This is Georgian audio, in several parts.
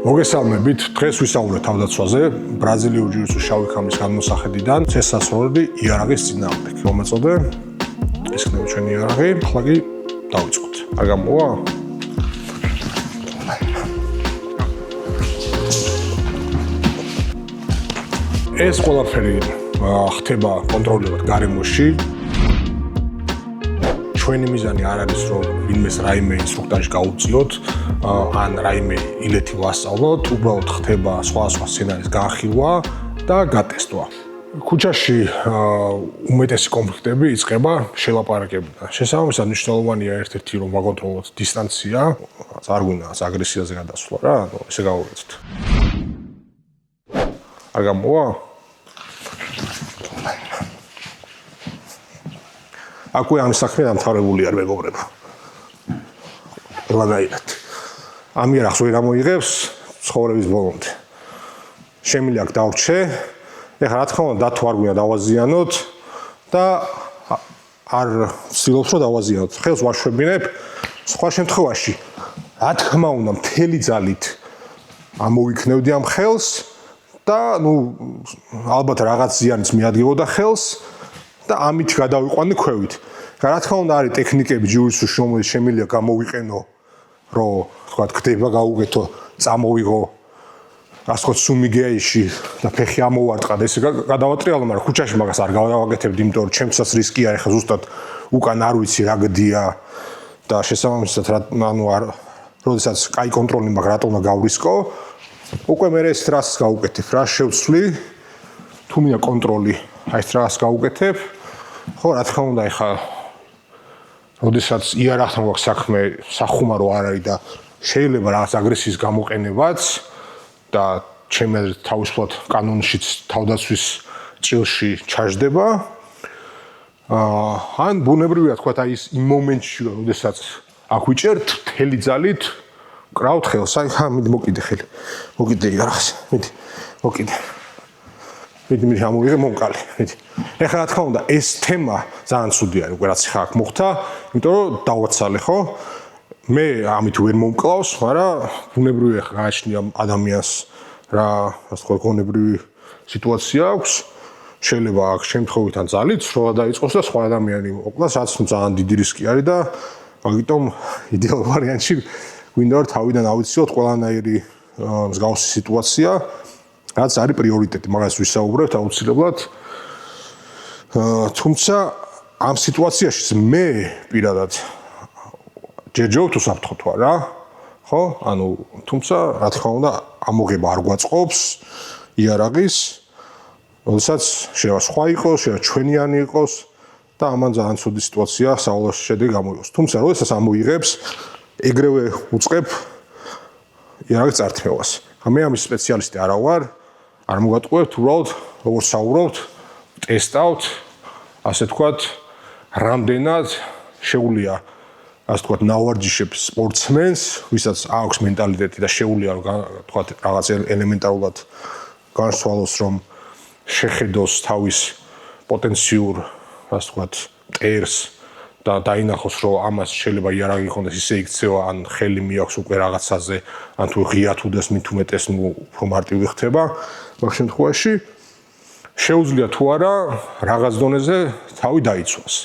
მოგესალმებით, დღეს ვისაუბრებთ თავდაცვაზე, ბრაზილიური ჯიu-ჯიტსუს შავი ქამრის განმოსახედიდან წესასწაულები იარაღის წინააღმდეგ. მომეწოდე, ეს ხდება ჩვენი იარაღი, ახლა კი დავიწყოთ. არ გამოვა? ეს ყველაფერი ხდება კონტროლირებად გარემოში. ჩვენი მიზანი არ არის რომ ვინმეს რაიმე ინსტრუქტაჟი გაუწიოთ ან რაიმე ილეთი ვასწავლოთ, უბრალოდ ხდება სხვა სცენარის განხილვა და გატესტვა. ქუჩაში უმეტესი კონფლიქტები იწყება შელაპარაკებიდან. შესაბამისად მნიშვნელოვანია ერთ-ერთი რომ ვაკონტროლოთ დისტანცია, არ გვინდა აგრესიაზე გადასვლა რა, ესე გავუვეცოთ. არ გამოვა? აკვე ამ საქმე დამთავრებული არ მეგობრებო. ყველანაირად. ამ იარაღს ვერ ამოიღებს ცხოვრების ბოლომდე. შემიძლია აქ დავრჩე. ეხლა რა თქმა უნდა დათო არ გვინდა დავაზიანოთ და არ ვცდილობ რომ დავაზიანოთ. ხელს ვაშვებინებ სხვა შემთხვევაში. რა თქმა უნდა მთელი ძალით ამოვიქნევდი ამ ხელს და ალბათ რაღაც ზიანიც მიადგებოდა ხელს და ამით გადავიყვანდი ქვევით. რა თქმა უნდა არის ტექნიკები ჯიu-ჯიტსუს რომელიც შემიძლია გამოვიყენო, რომ თქვა ხდება გაუგეთო, წამოვიღო ასე ვთქვათ სუმიგეიში და ფეხი ამოვარტყა და ესე გადავატრიალო, მაგრამ ქუჩაში მაგას არ გავაკეთებდი, იმიტომ რომ ჩემსაც რისკი არის, ხა ზუსტად უკან არ ვიცი რა გდია და შესაბამისად როდესაც კაი კონტროლი მაქვს რატომ უნდა გავრისკო, უკვე მე ეს რას გავუკეთებ, რა შევცვლი, თუ მინდა კონტროლი, აი ეს რას გავუკეთებ, ხო რა თქმა უნდა ეხა როდესაც იარაღთან გვაქვს საქმე, სახუმარო არ არის და შეიძლება რაღაც აგრესიის გამოყენებაც და ჩემი აზრით თავისუფლად კანონშიც თავდაცვის ჭრილში ჩაждდება. ან ბუნებრივია თქვა აი ის იმ მომენტში როდესაც აქ ვიჭერთ მთელი ძალით კრავთ ხელს, აი ხა მიდი მოკიდე ხელი. მოკიდე იარაღს, მიდი. მოკიდე. მიდი ამოვიღე მომკალი, მიდი. ეხლა რა თქმა უნდა ეს თემა ძალიან ცუდი არის, უკვე რაც ხა აქ მოხდა, იმიტომ რომ დავაცალე, ხო? მე ამით ვერ მომკლავს, მაგრამ ბუნებრივია ხა გააჩნია ადამიანს რა, ასე ვთქვათ, გონებრივი სიტუაცია აქვს. შეიძლება აქ შემთხვევით ან ძალით სროლა დაიწყოს და სხვა ადამიანი მოკლას, რაც ძალიან დიდი რისკი არის და მაგიტომ იდეალურ ვარიანტში გვინდა რომ თავიდან ავიცილოთ ყველანაირი მსგავსი სიტუაცია, რაც არის პრიორიტეტი, მაგას ვისაუბრებთ აუცილებლად. თუმცა ამ სიტუაციაში მე პირადად ჯერჯერობ თუ საფრთხო თუ არა, ხო? ანუ თუმცა რა თქმა უნდა ამოღება არ გვაწყობს იარაღის, როდესაც შეიძლება სხვა იყოს, შეიძლება ჩვენიანი იყოს და ამან ძალიან ცუდი სიტუაცია სავალოს შედეგი გამოიღოს. თუმცა როდესაც ამოიღებს, ეგრევე უწყებ იარაღის წართმევას. მე ამის სპეციალისტი არა ვარ, არ მოგატყუებთ, უბრალოდ როგორც საუბრობთ, ტესტავთ, ასე თქვათ, რამდენად შეუძლია, ასე თქვათ, ნავარჯიშებს სპორტსმენს, ვისაც აქვს მენტალიტეტი და შეუძლია, თქვათ, რაღაც ელემენტარულად განსხვავოს, რომ შეხედოს თავის პოტენციურ, ასე თქვათ, მტერს და დაინახოს, რომ ამას შეიძლება იარაღი იქონდეს ისე იქცევა, ან ხელი მიაქვს უკვე რაღაცაზე, ან თუ ღია თუ დას მით უმეტეს, უფრო მარტივი ხდება. მაგ შემთხვევაში შეუძლია თუ არა რაღაც დონეზე თავი დაიცვას.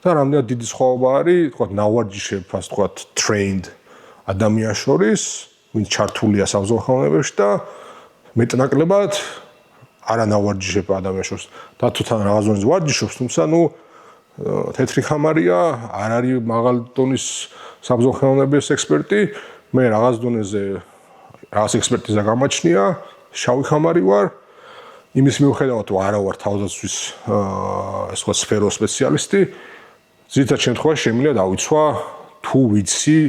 და რამდენად დიდი სხვაობა არის, თქვათ, ნავარჯიშებ, ასე თქვათ, trained ადამიანს შორის, ვინც ჩართულია საბრძოლო ხელოვნებებში და მეტნაკლებად არა ნავარჯიშებ ადამიანს შორის. და თუ თან რაღაც დონეზე ვარჯიშობს, თუმცა თეთრი ხამარია, არ არის მაღალი დონის საბრძოლო ხელოვნების ექსპერტი, მე რაღაც დონეზე რაღაც ექსპერტიზა გამაჩნია, შავი ხამარი ვარ, იმის მიუხედავად რომ არა ვარ თავდაცვის ასე ვთქვათ სფეროს სპეციალისტი, ზოგადად შემთხვევაში შემიძლია დავიცვა თუ ვიცი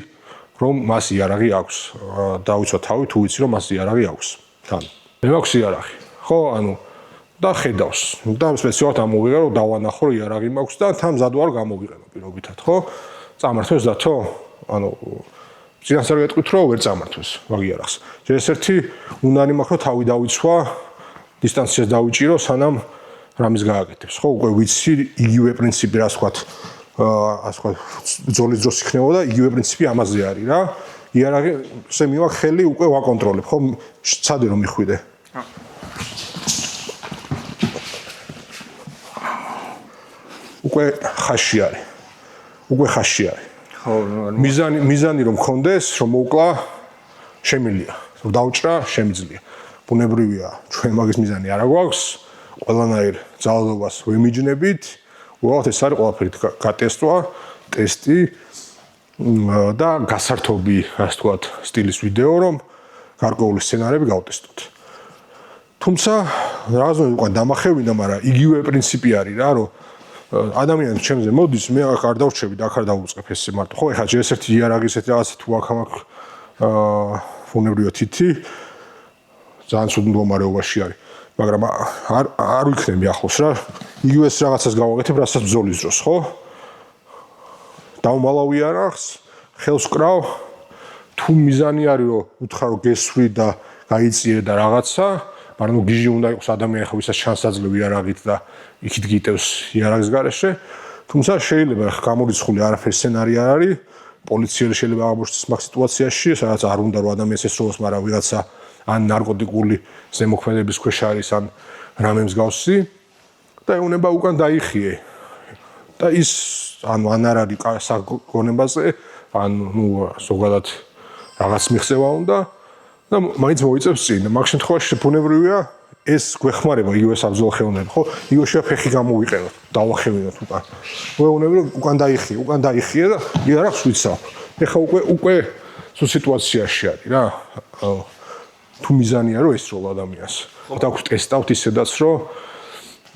რომ მას იარაღი აქვს, დავიცვა თავი თუ ვიცი რომ მას იარაღი აქვს. თან. მე მაქვს იარაღი, ხო, ანუ და ხედავს. და სპეციალურად ამოვიღე რომ დავანახო რომ იარაღი მაქვს და თან მზად ვარ გამოვიყენო პირობითად, ხო? წამართვეს დათო? ანუ წინასწარ გეტყვით რომ ვერ წამართვეს მაგ იარაღს. ჯერესერთი უნარი მაქვს რომ თავი დავიცვა, დისტანციას დავიჭირო, სანამ რამის გააკეთებს. ხო, უკვე ვიცი იგივე პრინციპი, რა ვთქვათ, ასე ვთქვათ, ძოლის დროს იქნებოდა, იგივე პრინციპი ამაზე არის რა. იარაღი ესე მივაქ ხელი უკვე ვაკონტროლებ, ხო? ცადე რომ მიხვიდე. უკვე ხაში არის. ხო, მიზანი რომ მქონდეს, რომ მოვკლა შემილია. რომ დავჭრა, შემიძლია. ბუნებრივია, ჩვენ მაგის მიზანი არ გვაქვს. ყველანაირ ძალადობას ვემიჯნებით. უბრალოდ ეს არის ყველაფერი გატესტვა, ტესტი და გასართობი, ასე ვთქვათ, სტილის ვიდეო, რომ გარკვეული სცენარები გავტესტოთ. თუმცა, რაღაცნაირად უკვე დამახევინდა, მაგრამ იგივე პრინციპი არის რა, რომ ადამიანი ჩემზე მოდის, მე არ დავრჩები და აქ არ დავუწყებ ეს მარტო. ხო, ეხლა ჯერ ერთი იარაღის ესეთი რაღაცა თუ აქ ბუნებრივია თითი ძალიან ცუდ მდგომარეობაში არის. მაგრამ არ ვიქნები ახლოს რა. იგივეს რაღაცას გავაკეთებ, რასაც ბრძოლის დროს, ხო? დავმალავ იარაღს, ხელს ვკრავ, თუ მიზანი არის, რომ უთხრა რომ გესვრი და გაიწიე და რაღაცა, მაგრამ გიჟი უნდა იყოს ადამიანი, ხო, ვისაც ჩანს აძლევ იარაღით და იქით გიტევს იარაღის გარეშე. თუმცა შეიძლება გამორიცხული არაფერი სცენარი არ არის. პოლიციელი შეიძლება აღმოჩნდეს მაგ სიტუაციაში, სადაც არ უნდა რომ ადამიანს ესროლოს, მაგრამ ვიღაცა ან ნარკოტიკული ზემოქმედების ქვეშ არის, ან რამე მსგავსი და ეუნება უკან დაიხიე. და ის ან არ არის საგონებაზე, ან ზოგადად რაღაც მიღწევა უნდა და მაინც მოიწევს წინ. მაგ შემთხვევაში ბუნებრივია ეს გვეხმარება იგივე საბრძოლო ხელოვნები, ხო? იგივე შეიძლება ფეხი გამოვიყენოთ, დავახევინოთ უკან. ვეუბნები უკან დაიხიე და იარაღს ვიცავ. ეხლა უკვე სულ სიტუაციაში არის რა. თუ მიზანია რომ ესროლ ადამიანს. და ვტესტავთ ისედაც რომ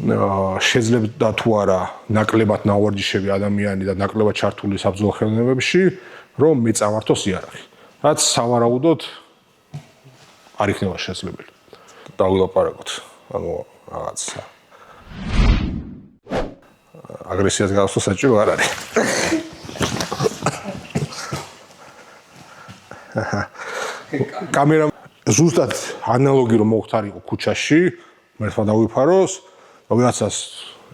შეძლებდა თუ არა ნაკლებად ნავარჯიშები ადამიანი და ნაკლებად ჩართული საბრძოლო ხელოვნებებში, რომ მეწამართოს იარაღი. რაც სავარაუდოდ არ იქნება შესაძლებელი. დავილაპარაკოთ, ანუ რაღაცა. აგრესიას გავსვა საჭირო არ არის. კამერა ზუსტად ანალოგი რომ მოხდარიყო ქუჩაში, მერტვა დავიფაროს, ვიღაცას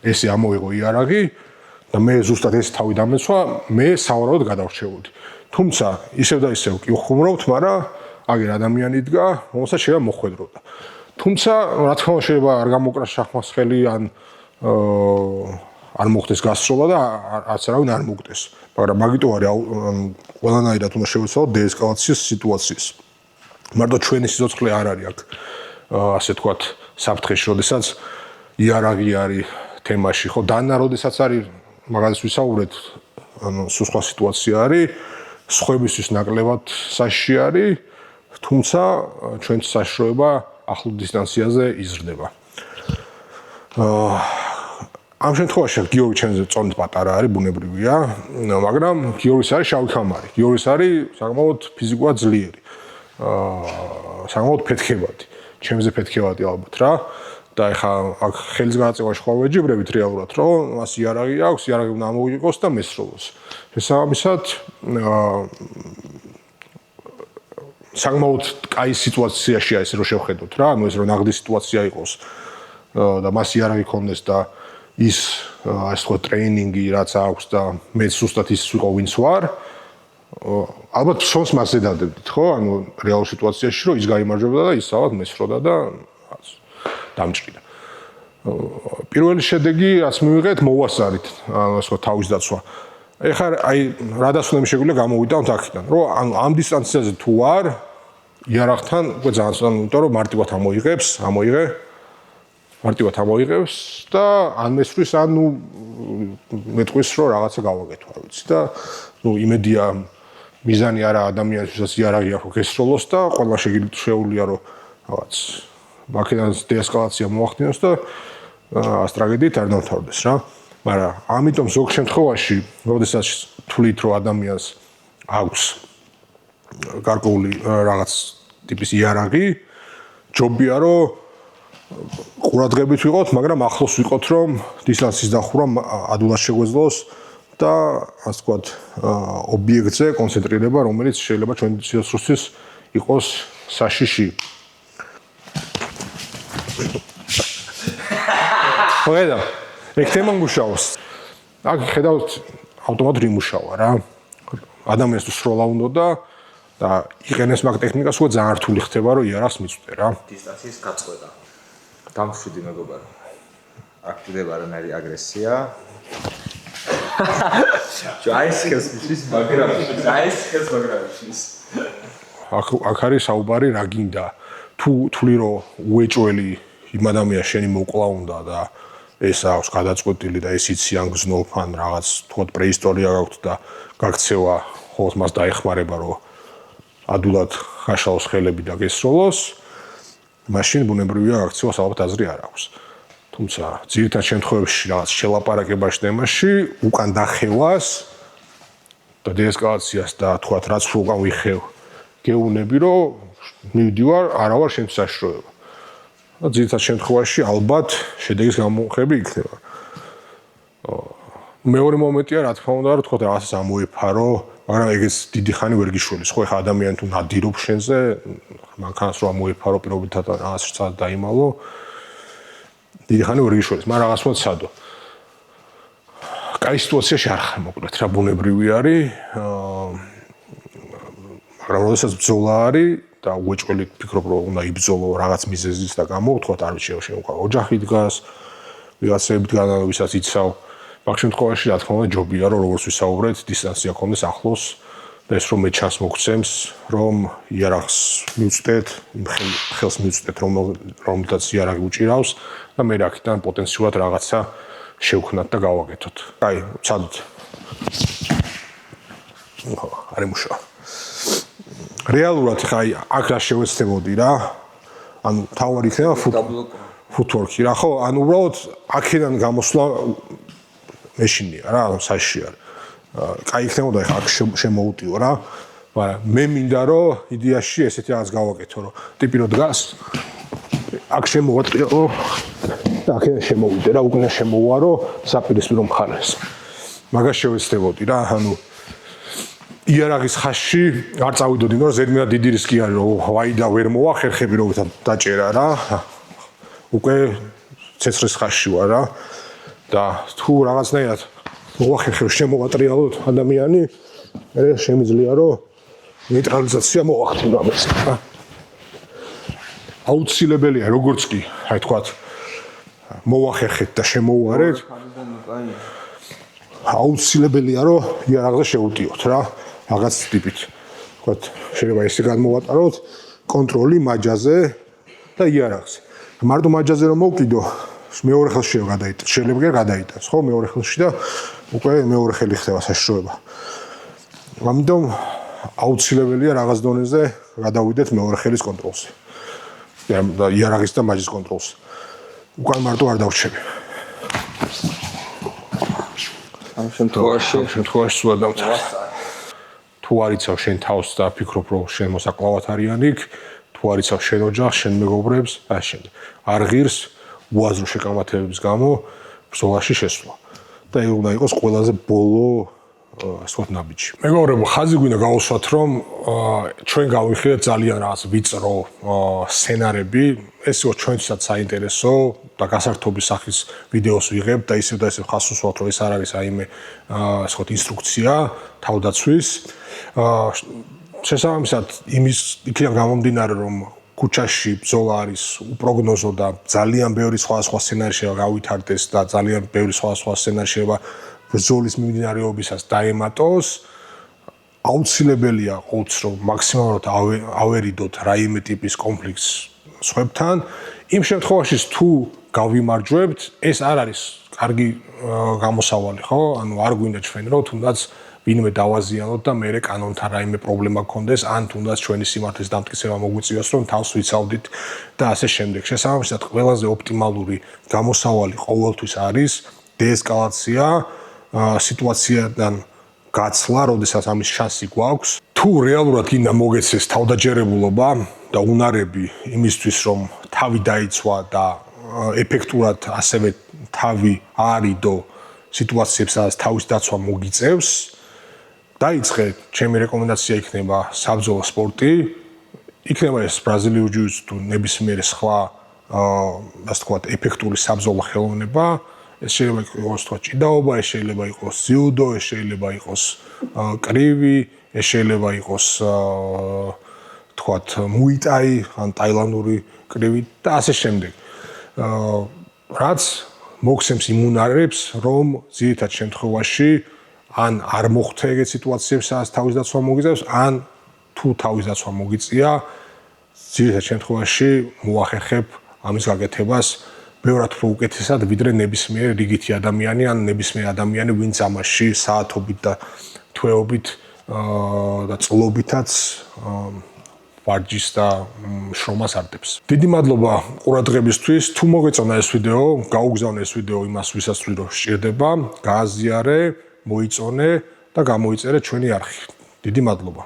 ესე ამოიღო იარაღი და მე ზუსტად ეს თავი დამეცვა, მე სავარაუდოდ გადავრჩებოდი. თუმცა ისევ და ისევ კი ვხუმრობთ, მაგრამ აგერ ადამიანი იდგა, რომელსაც შეიძლება მოხვედროდა. თუმცა რა თქმა უნდა შეიძლება არ გამოკრას შახმას ხელი ან არ მოხდეს გასროლა და არც არავინ არ მოგდეს. მაგრამ მაგიტო არის ყველანაირად უნდა შევეცვალოთ დეესკალაციის სიტუაციის. მარტო ჩვენი სიცოცხლე არ არის აქ ასე თქვათ საფრთხეში, როდესაც იარაღი არის თემაში, ხო, დანა როდესაც არის მაგალითად ვისაუბრეთ, ანუ სხვა სიტუაცია არის, სხვებისთვის ნაკლებად საშიში არის, თუმცა ჩვენც საშიშროება ახლო დისტანციაზე იზრდება. ამ შემთხვევაში გიორგი ჩემზე წონით პატარა არის, ბუნებრივია, მაგრამ გიორგის არის შავი ქამარი. გიორგის არის საკმაოდ ფიზიკურად ძლიერი. საკმაოდ ფეთქებადი. ჩემზე ფეთქებადი ალბათ რა. და ეხა აქ ხელის განაწილვაში ხვალ ვეჯიბრებით რეალურად, რომ მას იარაღი აქვს, იარაღი უნდა ამოიღოს და მესროლოს. შესაბამისად, საკმაოდ კაი სიტუაციაში არის რომ შევხედოთ რა, ანუ ეს რომ ნაღდი სიტუაცია იყოს და მას იარაღი ქონდეს და ის ასე ვთქვათ ტრეინინგი რაც აქვს და მე ზუსტად ის ვიყო ვინც ვარ, ალბათ შონს მასზე დადებდით, ხო? ანუ რეალურ სიტუაციაში რომ ის გაიმარჯვებოდა და ის ალბათ მესროდა და დამჭრიდა. პირველი შედეგი რაც მივიღეთ მოვასწარით, ასე ვთქვათ თავის დაცვა. ეხლა აი რა დასვენები შეგვიძლია გამოვიდავთ აქედან, რომ ანუ ამ დისტანციაზე თუ არ იარაღთან უკვე ძალიან, იმიტომ რომ მარტივად ამოიღებს და ან მესვრის ან მეტყვის რომ რაღაცა გავაკეთო, არ ვიცი და იმედია მიზანი არა ადამიანისთვისაც იარაღი აქვს გესროლოს და ყველა შეუძლია რომ რაღაც აქედან დეესკალაცია მოახდინოს და ტრაგედიით არ დამთავრდეს რა. მაგრამ ამიტომ ზოგ შემთხვევაში, როდესაც თვლით რომ ადამიანს აქვს გარკვეული რაღაც ტიპის იარაღი, ჯობია რომ ყურადღებით ვიყოთ, მაგრამ ახლოს ვიყოთ, რომ დისტანციის დახურვა ადვილად შეგვეძლოს და ასე ვთქვათ, ობიექტზე კონცენტრირება, რომელიც შეიძლება ჩვენი სიცოცხლისთვის იყოს საშიში. ხედავ, ეგ თემა მუშაობს. აქ ხედავთ ავტომატურად იმუშავა რა. ადამიანს თუ სროლა უნდა და და იყენებს მაგ ტექნიკას, უკვე ძალიან რთული ხდება, რომ იარაღს მიწვდე რა. დისტანციის გაწყვეტა. დამშვიდი მეგობარო. აქ ხდება არანაირი აგრესია. ჯაისკეს მის მაგრამში. აქ არის საუბარი რა გინდა. თუ თვლი რომ უეჭველი იმ ადამიანს შენი მოკლა უნდა და ეს აქვს გადაწყვეტილი და ეს იცი ან გზნობ ან რაღაც თქო პრეისტორია გაქვთ და გაქცევა ხოლმე მას დაეხმარება რომ ადულად ხაშაოს ხელები და გესროლოს მაშინ ბუნებრივია გაქცევას ალბათ აზრი არ აქვს. თუმცა ძირითად შემთხვევებში რაღაც შელაპარაკებაში თემაში უკან დახევას და დეესკალაციას და თქვათ რაც უკან ვიხევ გეუნები რომ მივდივარ არა ვარ შენ საშროება. და ძირითად შემთხვევაში ალბათ შედეგის გამოხები იქნება. მეორე მომენტია რა თქმა უნდა რომ თქვათ რაღაცას ამოეფარო, მაგრამ ეგეც დიდი ხანი ვერ გიშველის. ხო ეხა ადამიანი თუ ნადირობს შენზე, მანქანას რომ ამოეფარო პირობითად რაღაც ცად დაიმალო. დიდი ხანი ვერ გიშველის, მაგრამ რაღაც მოცადო. კაი სიტუაციაში არ ხარ მოკლედ რა ბუნებრივი არის. მაგრამ როდესაც ბრძოლა არის და უეჭველი ფიქრობ რომ უნდა იბრძოლო რაღაც მიზეზის და გამო თქვათ არ ვიცი შევყავ ოჯახი დგას ვიღაცები დგან ვისაც იცავ მაგ შემთხვევაში რა თქმა უნდა ჯობია რომ როგორც ვისაუბრეთ დისტანცია ქონდეს ახლოს და ეს რომ მე ჩანს მოგცემს რომ იარაღს მივწდეთ ხელს მივწდეთ რომელთაც იარაღი უჭირავს და მე აქედან პოტენციურად რაღაცა შევქნათ და გავაკეთოთ. აი ვცადოთ. ხო არ იმუშავა. რეალურად ხა აქ რა შევეცდებოდი რა ანუ თავარი იქნება ფუტვორკი რა ხო ანუ უბრალოდ აქედან გამოსვლა მეშინია რა ანუ საშიში არის კაი იქნებოდა ხა აქ შემოუტიო რა მაგრამ მე მინდა რომ იდეაში ესეთი რაღაც გავაკეთო რომ ტიპი რო დგას აქ შემოვატრიალო და აქედან შემოვიდე რა უკან შემოვარო საპირისპირო მხარეს მაგას შევეცდებოდი რა ანუ იარაღის ხაზში არ წავიდოდი, რომ ზედმეტად დიდი რისკი არის, რომ ვაი და ვერ მოვა ხერხები რო დაჭერა რა. უკვე ცეცხლის ხაზში ვარ რა. და თუ რაღაცნაირად მოვა ხერხები შემოვატრიალოთ ადამიანი, მე შემიძლია რომ ნეიტრალიზაცია მოახდინო ამას. აუცილებელია როგორც კი, აი თქვათ მოვახერხეთ და შემოვარეთ. აუცილებელია რომ იარაღზე შევუტიოთ რა. რაღაც ტიპით. ვთქვათ, შეიძლება ესე გადმოვატაროთ კონტროლი მაჯაზე და იარაღზე. მარტო მაჯაზე რომ მოვკიდო, მეორე ხელში გადაიტანო. შეიძლება კი გადაიტანოს, ხო, მეორე ხელში და უკვე მეორე ხელი ხდება საშროება. ამიტომ აუცილებელია რაღაც დონეზე გადავიდეთ მეორე ხელის კონტროლზე. და იარაღის და მაჯის კონტროლზე. უკან მარტო არ დავრჩები. ამ შემთხვევაში სულ დავწერე. თუ არ იცავ შენ თავს და ფიქრობ რომ შენ მოსაკლავად არიან იქ, თუ არ იცავ შენ ოჯახს, შენ მეგობრებს, აი შენ არ ღირს უაზრო შეკამათებების გამო ბრძოლაში შესვლა. და ეგ უნდა იყოს ყველაზე ბოლო ასე ვთქვათ ნაბიჯი. მეგობრებო, ხაზი გვინდა გავუსვათ რომ ჩვენ გავიხილეთ ძალიან რაღაც ვიწრო სცენარები, ეს იყო ჩვენთვისაც საინტერესო და გასართობის სახის ვიდეოს ვიღებ და ისევ და ისევ ხას უსვათ რომ ეს არ არის რაიმე ასე ვთქვათ ინსტრუქცია თავდაცვის. შესაბამისად იმის იქიდან გამომდინარე რომ ქუჩაში ბრძოლა არის უპროგნოზო და ძალიან ბევრი სხვა სცენარი შეიძლება გავითარდეს და ძალიან ბევრი სხვა სცენარი შეიძლება ბრძოლის მიმდინარეობისას დაემატოს აუცილებელია ყოველთვის რომ მაქსიმალურად ავერიდოთ რაიმე ტიპის კონფლიქტს სხვებთან იმ შემთხვევაში თუ გავიმარჯვებთ ეს არ არის კარგი გამოსავალი ხო ანუ არ გვინდა ჩვენ რომ თუნდაც ვინმე დავაზიანოთ და მე კანონთან რაიმე პრობლემა გქონდეს ან თუნდაც ჩვენი სიმართლის დამტკიცება მოგვიწევას რომ თავს ვიცავდით და ასე შემდეგ შესაბამისად ყველაზე ოპტიმალური გამოსავალი ყოველთვის არის დეესკალაცია სიტუაციიდან გაცლა, როდესაც ამის შანსი გვაქვს. თუ რეალურად გინდა მოგეცეს თავდაჯერებულობა და უნარები იმისთვის, რომ თავი დაიცვა და ეფექტურად ასევე თავი არიდო სიტუაციებს, სადაც თავის დაცვა მოგიწევს, დაიწყე, ჩემი რეკომენდაცია იქნება საბრძოლო სპორტი, იქნება ეს ბრაზილიური ჯიუ-ჯიტსუ თუ ნებისმიერი სხვა, ასე ვთქვათ, ეფექტური საბრძოლო ხელოვნება. ეს შეიძლება იყოს თქვა ჭიდაობა, ეს შეიძლება იყოს ძიუდო, ეს შეიძლება იყოს კრივი, ეს შეიძლება იყოს თქვათ მუიტაი ან ტაილანდური კრივი და ასე შემდეგ. რაც მოგცემს იმუნარებს, რომ ძირითად შემთხვევაში ან არ მოხდა ეგეთ სიტუაციებს, სადაც თავის დაცვა მოგიწევს, ან თუ თავის დაცვა მოგიწია, ძირითად შემთხვევაში მოახერხებ ამის გაკეთებას ბევრად უფრო უკეთესად, ვიდრე ნებისმიერ რიგითი ადამიანი ან ნებისმიერ ადამიანი, ვინც ამაში საათობით და თვეობით და წლობითაც ვარჯიშს და შრომას არდებს. დიდი მადლობა ყურადღებისთვის. თუ მოგეწონა ეს ვიდეო, გაუგზავნე ეს ვიდეო იმას, ვისაც ვთვლი, რომ სჭირდება, გააზიარე, მოიწონე და გამოიწერე ჩვენი არხი. დიდი მადლობა.